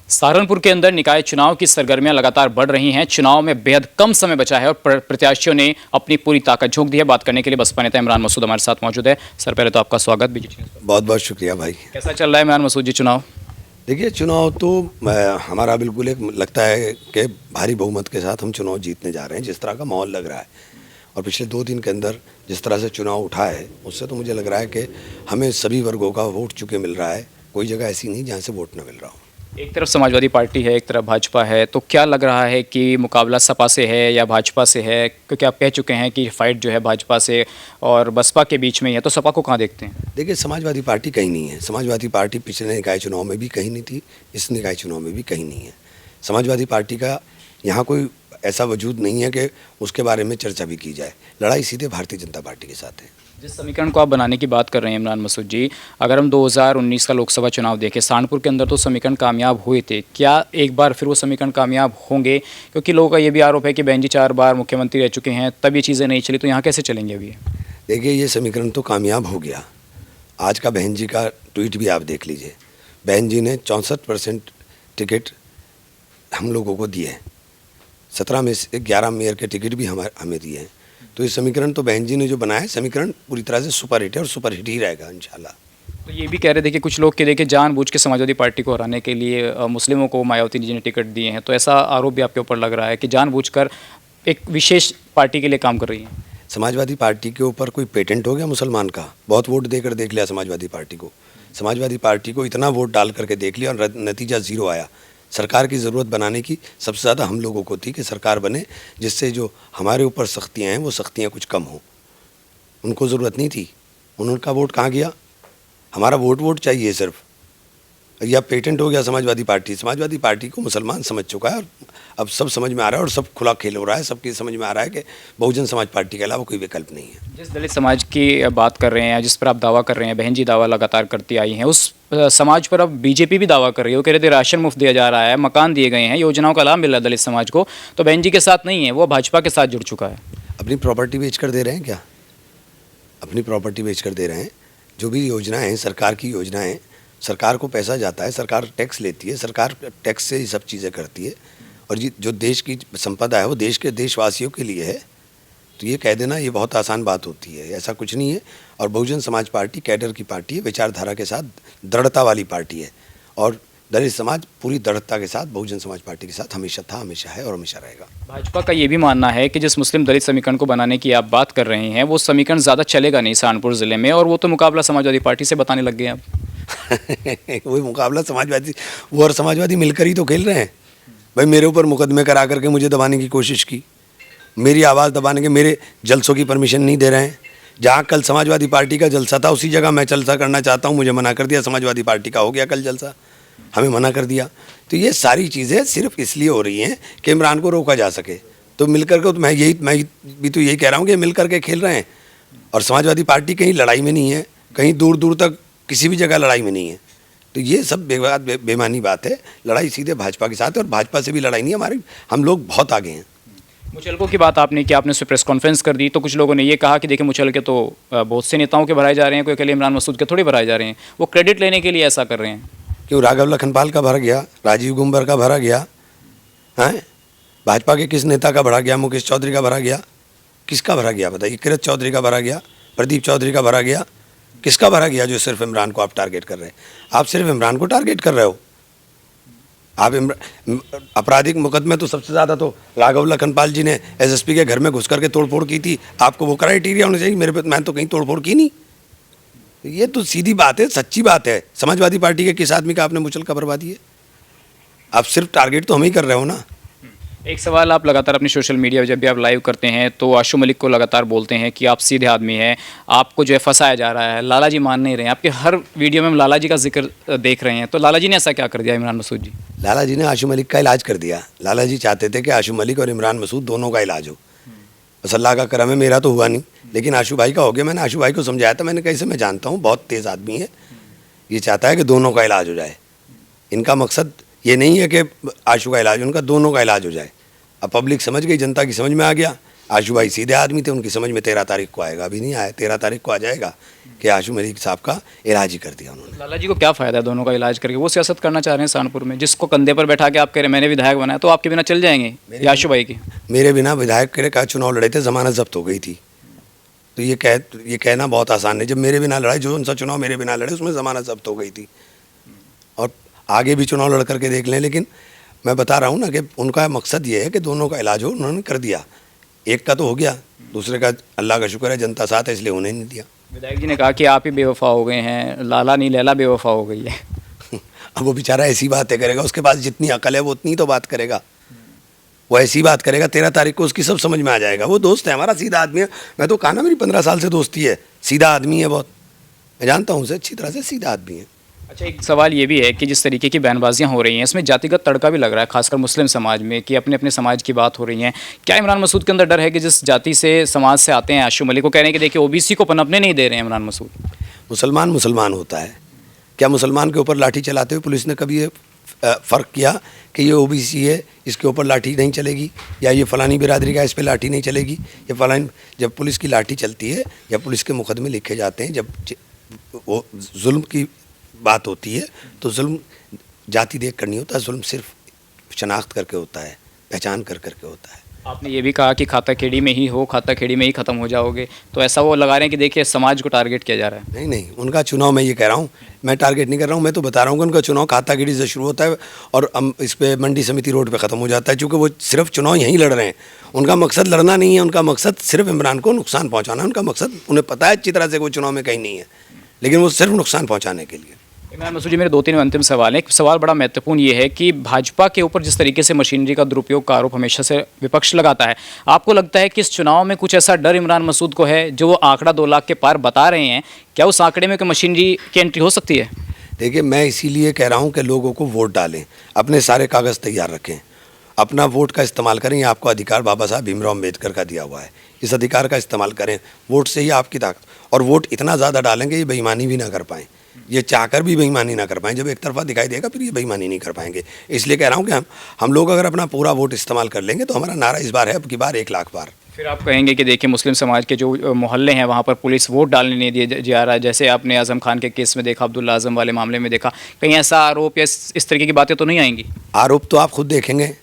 सहारनपुर के अंदर निकाय चुनाव की सरगर्मियां लगातार बढ़ रही हैं। चुनाव में बेहद कम समय बचा है और प्रत्याशियों ने अपनी पूरी ताकत झोंक दी है। बात करने के लिए बसपा नेता इमरान मसूद हमारे साथ मौजूद है। सर, पहले तो आपका स्वागत बीजेपी न्यूज़ पर। बहुत बहुत शुक्रिया भाई। कैसा चल रहा है इमरान मसूद जी चुनाव? देखिए, चुनाव तो हमारा बिल्कुल एक लगता है कि भारी बहुमत के साथ हम चुनाव जीतने जा रहे हैं। जिस तरह का माहौल लग रहा है और पिछले 2 दिन के अंदर जिस तरह से चुनाव उठा है, उससे तो मुझे लग रहा है कि हमें सभी वर्गों का वोट चुके मिल रहा है। कोई जगह ऐसी नहीं जहाँ से वोट न मिल रहा हो। एक तरफ समाजवादी पार्टी है, एक तरफ भाजपा है, तो क्या लग रहा है कि मुकाबला सपा से है या भाजपा से है? क्योंकि आप कह चुके हैं कि फाइट जो है भाजपा से और बसपा के बीच में ही है, तो सपा को कहाँ देखते हैं? देखिए, समाजवादी पार्टी कहीं नहीं है। समाजवादी पार्टी पिछले निकाय चुनाव में भी कहीं नहीं थी, इस निकाय चुनाव में भी कहीं नहीं है। समाजवादी पार्टी का यहाँ कोई ऐसा वजूद नहीं है कि उसके बारे में चर्चा भी की जाए। लड़ाई सीधे भारतीय जनता पार्टी के साथ है। जिस समीकरण को आप बनाने की बात कर रहे हैं इमरान मसूद जी, अगर हम 2019 का लोकसभा चुनाव देखें, सहारनपुर के अंदर तो समीकरण कामयाब हुए थे। क्या एक बार फिर वो समीकरण कामयाब होंगे? क्योंकि लोगों का ये भी आरोप है कि बहन जी 4 बार मुख्यमंत्री रह चुके हैं, तब ये चीज़ें नहीं चली, तो यहाँ कैसे चलेंगे अभी? देखिए, ये समीकरण तो कामयाब हो गया। आज का बहन जी का ट्वीट भी आप देख लीजिए। बहन जी ने 64% टिकट हम लोगों को दिए हैं। 17 में से 11 मेयर के टिकट भी हमें दिए हैं। तो ये समीकरण तो बहन जी ने जो बनाया है, समीकरण पूरी तरह से सुपर हिट है और सुपर हिट ही रहेगा इंशाल्लाह। तो ये भी कह रहे थे कि कुछ लोग के देखिए जानबूझ के समाजवादी पार्टी को हराने के लिए मुस्लिमों को मायावती जी ने टिकट दिए हैं, तो ऐसा आरोप भी आपके ऊपर लग रहा है कि जानबूझकर एक विशेष पार्टी के लिए काम कर रही हैं। समाजवादी पार्टी के ऊपर कोई पेटेंट हो गया मुसलमान का? बहुत वोट देकर देख लिया समाजवादी पार्टी को। समाजवादी पार्टी को इतना वोट डाल करके देख लिया और नतीजा ज़ीरो आया। सरकार की ज़रूरत बनाने की सबसे ज़्यादा हम लोगों को थी कि सरकार बने जिससे जो हमारे ऊपर सख्तियाँ हैं वो सख्तियाँ कुछ कम हों। उनको ज़रूरत नहीं थी। उनका वोट कहाँ गया? हमारा वोट चाहिए सिर्फ। या पेटेंट हो गया समाजवादी पार्टी। समाजवादी पार्टी को मुसलमान समझ चुका है और अब सब समझ में आ रहा है और सब खुला खेल हो रहा है। सबकी समझ में आ रहा है कि बहुजन समाज पार्टी के अलावा कोई विकल्प नहीं है। जिस दलित समाज की बात कर रहे हैं, जिस पर आप दावा कर रहे हैं, बहन जी दावा लगातार करती आई हैं, उस समाज पर अब बीजेपी भी दावा कर रही है। वो कह रहे थे राशन मुफ्त दिया जा रहा है, मकान दिए गए हैं, योजनाओं का लाभ मिल रहा है दलित समाज को, तो बहन जी के साथ नहीं है, वो भाजपा के साथ जुड़ चुका है। अपनी प्रॉपर्टी बेच कर दे रहे हैं क्या? अपनी प्रॉपर्टी बेच कर दे रहे हैं। जो भी योजनाएं हैं, सरकार की योजनाएं, सरकार को पैसा जाता है, सरकार टैक्स लेती है, सरकार टैक्स से ये सब चीज़ें करती है और ये जो देश की संपदा है वो देश के देशवासियों के लिए है। तो ये कह देना ये बहुत आसान बात होती है, ऐसा कुछ नहीं है। और बहुजन समाज पार्टी कैडर की पार्टी है, विचारधारा के साथ दृढ़ता वाली पार्टी है और दलित समाज पूरी दृढ़ता के साथ बहुजन समाज पार्टी के साथ हमेशा था, हमेशा है और हमेशा रहेगा। भाजपा का ये भी मानना है कि जिस मुस्लिम दलित समीकरण को बनाने की आप बात कर रहे हैं, वो समीकरण ज़्यादा चलेगा नहीं सहारनपुर ज़िले में, और वो तो मुकाबला समाजवादी पार्टी से बताने लग गए हैं अब। वही मुकाबला समाजवादी, वो और समाजवादी मिलकर ही तो खेल रहे हैं। भाई, मेरे ऊपर मुकदमे करा करके मुझे दबाने की कोशिश की, मेरी आवाज़ दबाने के, मेरे जलसों की परमिशन नहीं दे रहे हैं। जहाँ कल समाजवादी पार्टी का जलसा था उसी जगह मैं जलसा करना चाहता हूँ, मुझे मना कर दिया। समाजवादी पार्टी का हो गया कल जलसा, हमें मना कर दिया। तो ये सारी चीज़ें सिर्फ इसलिए हो रही हैं कि इमरान को रोका जा सके। तो मिलकर के, तो मैं भी तो यही कह रहा हूँ कि मिलकर के खेल रहे हैं। और समाजवादी पार्टी कहीं लड़ाई में नहीं है, कहीं दूर दूर तक किसी भी जगह लड़ाई में नहीं है। तो ये सब बेमानी बात है। लड़ाई सीधे भाजपा के साथ है और भाजपा से भी लड़ाई नहीं है। हम लोग बहुत आगे हैं। मुचलकों की बात आपने की, आपने उस पर प्रेस कॉन्फ्रेंस कर दी, तो कुछ लोगों ने ये कहा कि देखिए मुचलके तो बहुत से नेताओं के भराए जा रहे हैं, कोई अकेले इमरान मसूद के थोड़ी भराए जा रहे हैं, वो क्रेडिट लेने के लिए ऐसा कर रहे हैं। क्यों? राघव लखनपाल का भरा गया, राजीव गुम्बर का भरा गया है, भाजपा के किस नेता का भरा गया? मुकेश चौधरी का भरा गया? किसका भरा गया बताइए? किरत चौधरी का भरा गया, प्रदीप चौधरी का भरा गया, किसका भरा गया? जो सिर्फ इमरान को आप टारगेट कर रहे हैं। आप सिर्फ इमरान को टारगेट कर रहे हो। आप आपराधिक मुकदमे तो सबसे ज़्यादा तो राघव लखनपाल जी ने एसएसपी के घर में घुस करके तोड़फोड़ की थी। आपको वो क्राइटेरिया होना चाहिए। मेरे पे, मैंने तो कहीं तोड़फोड़ की नहीं। ये तो सीधी बात है, सच्ची बात है। समाजवादी पार्टी के किस आदमी का आपने मुचलका बर्बाद दिए? आप सिर्फ टारगेट तो हम ही कर रहे हो ना। एक सवाल, आप लगातार अपनी सोशल मीडिया जब भी आप लाइव करते हैं तो आशू मलिक को लगातार बोलते हैं कि आप सीधे आदमी हैं, आपको जो है फंसाया जा रहा है, लाला जी मान नहीं रहे हैं। आपके हर वीडियो में हम लाला जी का जिक्र देख रहे हैं, तो लाला जी ने ऐसा क्या कर दिया इमरान मसूद जी? लाला जी ने आशू मलिक का इलाज कर दिया। लाला जी चाहते थे कि आशू मलिक और इमरान मसूद दोनों का इलाज हो। बस अल्लाह का करम है, मेरा तो हुआ नहीं, लेकिन आशू भाई का हो गया। मैंने आशू भाई को समझाया था, मैंने कैसे, मैं जानता हूँ बहुत तेज़ आदमी है, ये चाहता है कि दोनों का इलाज हो जाए। इनका मकसद ये नहीं है कि आशू का इलाज, उनका दोनों का इलाज हो जाए। अब पब्लिक समझ गई, जनता की समझ में आ गया। आशू भाई सीधे आदमी थे, उनकी समझ में 13 तारीख को आएगा, अभी नहीं आया, 13 तारीख को आ जाएगा कि आशू मलिक साहब का इलाज ही कर दिया उन्होंने। लाला जी को क्या फ़ायदा है दोनों का इलाज करके? वो सियासत करना चाह रहे हैं सहारनपुर में, जिसको कंधे पर बैठा के आप कह रहे हैं मैंने विधायक बनाया, तो आपके बिना चल जाएंगे या आशू भाई की? मेरे बिना विधायक के का चुनाव लड़े थे, ज़मानत जब्त हो गई थी, तो ये कहना बहुत आसान है। जब मेरे बिना लड़ाई, जो उनसा चुनाव मेरे बिना लड़े उसमें ज़मानत जब्त हो गई थी, और आगे भी चुनाव लड़ करके देख लें। लेकिन मैं बता रहा हूँ ना कि उनका मकसद ये है कि दोनों का इलाज हो, उन्होंने कर दिया। एक का तो हो गया, दूसरे का अल्लाह का शुक्र है जनता साथ है, इसलिए उन्हें नहीं दिया। विधायक जी ने कहा कि आप ही बेवफा हो गए हैं, लाला नहीं लैला बेवफा हो गई है। अब वो बेचारा ऐसी बातें करेगा, उसके पास जितनी अकल है वो उतनी तो बात करेगा, वो ऐसी बात करेगा, 13 तारीख को उसकी सब समझ में आ जाएगा। वो दोस्त है हमारा, सीधा आदमी है। मैं तो कहा ना, मेरी 15 साल से दोस्ती है, सीधा आदमी है बहुत, मैं जानता हूँ उसे अच्छी तरह से, सीधा आदमी है। अच्छा, एक सवाल ये भी है कि जिस तरीके की बयानबाजियां हो रही हैं, इसमें जातिगत तड़का भी लग रहा है, खासकर मुस्लिम समाज में, कि अपने अपने समाज की बात हो रही है। क्या इमरान मसूद के अंदर डर है कि जिस जाति से समाज से आते हैं, आशू मलिक को कह रहे हैं कि देखिए ओबीसी को पनपने नहीं दे रहे हैं इमरान मसूद? मुसलमान मुसलमान होता है। क्या मुसलमान के ऊपर लाठी चलाते हुए पुलिस ने कभी ये फ़र्क किया कि ये ओबीसी है, इसके ऊपर लाठी नहीं चलेगी, या ये फ़लानी बिरादरी का, इस पर लाठी नहीं चलेगी, ये फ़लानी? जब पुलिस की लाठी चलती है या पुलिस के मुकदमे लिखे जाते हैं, जब वो जुल्म की बात होती है, तो जुल्म जाति देख कर नहीं होता, जुल्म सिर्फ शनाख्त करके होता है, पहचान कर करके होता है। आपने ये भी कहा कि खाता खेड़ी में ही हो, खाता खेड़ी में ही ख़त्म हो जाओगे, तो ऐसा वो लगा रहे हैं कि देखिए समाज को टारगेट किया जा रहा है। नहीं नहीं, उनका चुनाव, मैं ये कह रहा हूँ, मैं टारगेट नहीं कर रहा हूँ, मैं तो बता रहा हूँ कि उनका चुनाव कातागिरी से शुरू होता है और इस पे मंडी समिति रोड पे ख़त्म हो जाता है, क्योंकि वो सिर्फ चुनाव यहीं लड़ रहे हैं। उनका मकसद लड़ना नहीं है, उनका मकसद सिर्फ इमरान को नुकसान पहुँचाना है। उनका मकसद, उन्हें पता है अच्छी तरह से, वो चुनाव में कहीं नहीं है, लेकिन वो सिर्फ नुकसान पहुँचाने के लिए। इमरान मसूद जी, मेरे 2-3 अंतिम सवाल हैं। एक सवाल बड़ा महत्वपूर्ण ये है कि भाजपा के ऊपर जिस तरीके से मशीनरी का दुरुपयोग का आरोप हमेशा से विपक्ष लगाता है, आपको लगता है कि इस चुनाव में कुछ ऐसा डर इमरान मसूद को है जो वो आंकड़ा 2 लाख के पार बता रहे हैं, क्या उस आंकड़े में कोई मशीनरी की एंट्री हो सकती है? देखिए, मैं इसीलिए कह रहा हूँ कि लोगों को वोट डालें, अपने सारे कागज़ तैयार रखें, अपना वोट का इस्तेमाल करें। ये आपको अधिकार बाबा साहब भीमराव अम्बेडकर का दिया हुआ है, इस अधिकार का इस्तेमाल करें। वोट से ही आपकी ताकत, और वोट इतना ज़्यादा डालेंगे ये बेईमानी भी ना कर पाएँ, ये चाहकर भी बेईमानी ना कर पाएँ। जब एक तरफा दिखाई देगा फिर ये बेईमानी नहीं कर पाएंगे। इसलिए कह रहा हूँ कि हम लोग अगर अपना पूरा वोट इस्तेमाल कर लेंगे, तो हमारा नारा इस बार है, अब की बार 1 लाख बार। फिर आप कहेंगे कि देखिए मुस्लिम समाज के जो मोहल्ले हैं वहाँ पर पुलिस वोट डालने नहीं दिए जा रहा है, जैसे आपने आज़म खान के केस में देखा, अब्दुल्ला आज़म वाले मामले में देखा, कहीं ऐसा आरोप या इस तरीके की बातें तो नहीं आएंगी? आरोप तो आप खुद देखेंगे,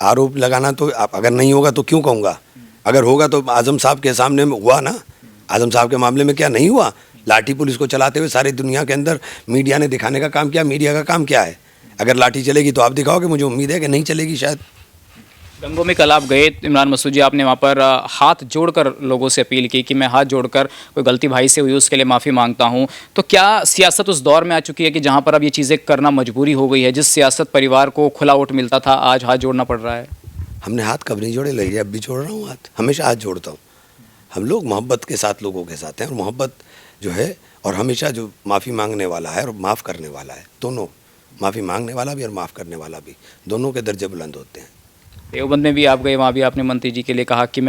आरोप लगाना तो आप, अगर नहीं होगा तो क्यों कहूँगा, अगर होगा तो आज़म साहब के सामने हुआ ना, आज़म साहब के मामले में क्या नहीं हुआ? लाठी पुलिस को चलाते हुए सारी दुनिया के अंदर मीडिया ने दिखाने का काम किया। मीडिया का काम क्या है? अगर लाठी चलेगी तो आप दिखाओगे, मुझे उम्मीद है कि नहीं चलेगी शायद। गंगों में कल आप गए इमरान मसूद जी, आपने वहाँ पर हाथ जोड़कर लोगों से अपील की कि मैं हाथ जोड़कर, कोई गलती भाई से हुई उसके लिए माफ़ी मांगता हूँ। तो क्या सियासत उस दौर में आ चुकी है कि जहाँ पर अब ये चीज़ें करना मजबूरी हो गई है? जिस सियासत परिवार को खुला वोट मिलता था, आज हाथ जोड़ना पड़ रहा है। हमने हाथ कब नहीं जोड़े, लगे अब भी जोड़ रहा हूँ हाथ, हमेशा हाथ जोड़ता हूँ। हम लोग मोहब्बत के साथ लोगों के साथ हैं, और मोहब्बत जो है, और हमेशा जो माफ़ी मांगने वाला है और माफ़ करने वाला है, दोनों, माफ़ी मांगने वाला भी और माफ़ करने वाला भी, दोनों के दर्जे बुलंद होते हैं। देवबंद में भी आप गए, वहाँ भी आपने मंत्री जी के लिए कहा कि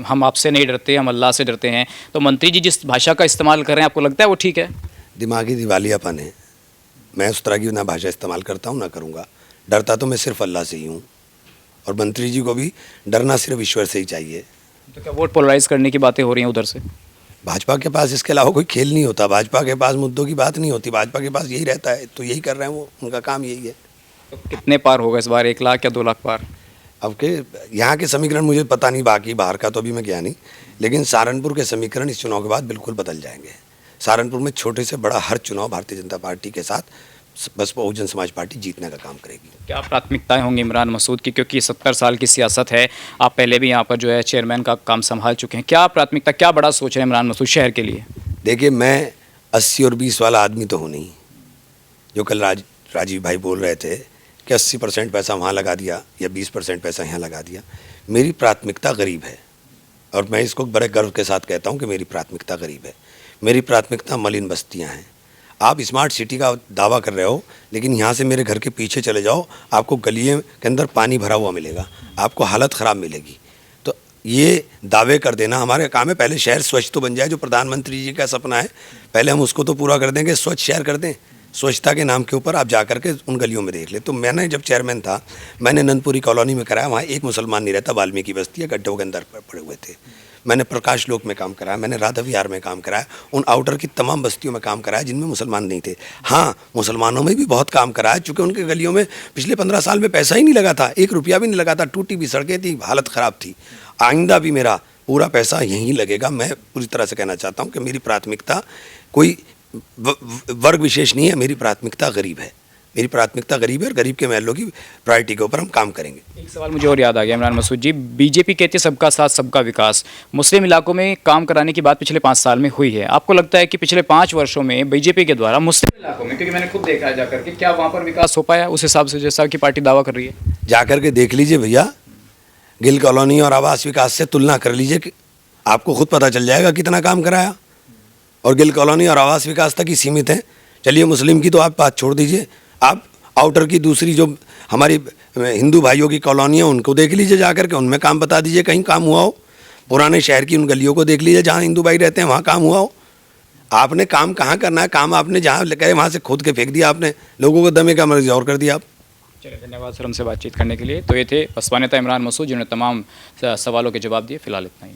हम आपसे नहीं डरते, हम अल्लाह से डरते हैं। तो मंत्री जी जिस भाषा का इस्तेमाल कर रहे हैं, आपको लगता है वो ठीक है? दिमागी दिवालियापन है। मैं उस तरह की ना भाषा इस्तेमाल करता हूँ, ना करूँगा। डरता तो मैं सिर्फ अल्लाह से ही हूँ, और मंत्री जी को भी डरना सिर्फ ईश्वर से ही चाहिए। तो क्या वोट पोलराइज करने की बातें हो रही हैं उधर से? भाजपा के पास इसके अलावा कोई खेल नहीं होता, भाजपा के पास मुद्दों की बात नहीं होती, भाजपा के पास यही रहता है, तो यही कर रहे हैं वो, उनका काम यही है। तो कितने पार होगा इस बार, 1 लाख या 2 लाख पार? अब के यहाँ के समीकरण मुझे पता नहीं, बाकी बाहर का तो अभी मैं गया नहीं, लेकिन सहारनपुर के समीकरण इस चुनाव के बाद बिल्कुल बदल जाएंगे। सहारनपुर में छोटे से बड़ा हर चुनाव भारतीय जनता पार्टी के साथ बसपा बहुजन समाज पार्टी जीतने का काम करेगी। क्या प्राथमिकताएं होंगी इमरान मसूद की, क्योंकि 70 साल की सियासत है, आप पहले भी यहाँ पर जो है चेयरमैन का काम संभाल चुके हैं, क्या प्राथमिकता, क्या बड़ा सोच रहे हैं इमरान मसूद शहर के लिए? देखिए, मैं 80 और 20 वाला आदमी तो हूँ नहीं, जो कल राजीव भाई बोल रहे थे कि 80% पैसा वहाँ लगा दिया या 20% पैसा यहाँ लगा दिया। मेरी प्राथमिकता गरीब है, और मैं इसको बड़े गर्व के साथ कहता हूँ कि मेरी प्राथमिकता गरीब है। मेरी प्राथमिकता मलिन बस्तियाँ हैं। आप स्मार्ट सिटी का दावा कर रहे हो, लेकिन यहाँ से मेरे घर के पीछे चले जाओ, आपको गलियों के अंदर पानी भरा हुआ मिलेगा, आपको हालत ख़राब मिलेगी। तो ये दावे कर देना हमारे काम है। पहले शहर स्वच्छ तो बन जाए, जो प्रधानमंत्री जी का सपना है, पहले हम उसको तो पूरा कर देंगे, स्वच्छ शहर कर दें। स्वच्छता के नाम के ऊपर आप जा करके उन गलियों में देख ले। तो मैंने जब चेयरमैन था, मैंने नंदपुरी कॉलोनी में कराया, वहाँ एक मुसलमान नहीं रहता, वाल्मीकि बस्ती है, गड्ढों के अंदर पड़े हुए थे। मैंने प्रकाश लोक में काम कराया, मैंने राधा विहार में काम कराया, उन आउटर की तमाम बस्तियों में काम कराया जिनमें मुसलमान नहीं थे। हाँ, मुसलमानों में भी बहुत काम कराया, चूँकि उनके गलियों में पिछले 15 साल में पैसा ही नहीं लगा था, 1 रुपया भी नहीं लगा था, टूटी भी सड़कें थी, हालत ख़राब थी। आइंदा भी मेरा पूरा पैसा यहीं लगेगा। मैं पूरी तरह से कहना चाहता हूँ कि मेरी प्राथमिकता कोई वर्ग विशेष नहीं है, मेरी प्राथमिकता गरीब है, मेरी प्राथमिकता गरीब है और गरीब के महलों की प्रायोरिटी के ऊपर हम काम करेंगे। एक सवाल मुझे और याद आ गया इमरान मसूद जी, बीजेपी कहती है सबका साथ सबका विकास, मुस्लिम इलाकों में काम कराने की बात पिछले 5 साल में हुई है। आपको लगता है कि पिछले 5 वर्षों में बीजेपी के द्वारा मुस्लिम इलाकों में, क्योंकि मैंने खुद देखा है जाकर के, क्या वहाँ पर विकास हो पाया उस हिसाब से जैसा कि पार्टी दावा कर रही है? जा कर के देख लीजिए भैया, गिल कॉलोनी और आवास विकास से तुलना कर लीजिए कि आपको खुद पता चल जाएगा कितना काम कराया। और गिल कॉलोनी और आवास विकास तक ही सीमित है। चलिए मुस्लिम की तो आप बात छोड़ दीजिए, आप आउटर की दूसरी जो हमारी हिंदू भाइयों की कॉलोनी है उनको देख लीजिए, जाकर के उनमें काम बता दीजिए कहीं काम हुआ हो। पुराने शहर की उन गलियों को देख लीजिए जहाँ हिंदू भाई रहते हैं, वहाँ काम हुआ हो। आपने काम कहाँ करना है, काम आपने जहाँ गए वहाँ से खोद के फेंक दिया, आपने लोगों को दमे का मर्जी और कर दिया आप। चलिए, धन्यवाद सर हमसे बातचीत करने के लिए। तो ये थे बसपा नेता इमरान मसूद जिन्होंने तमाम सवालों के जवाब दिए। फिलहाल इतना ही।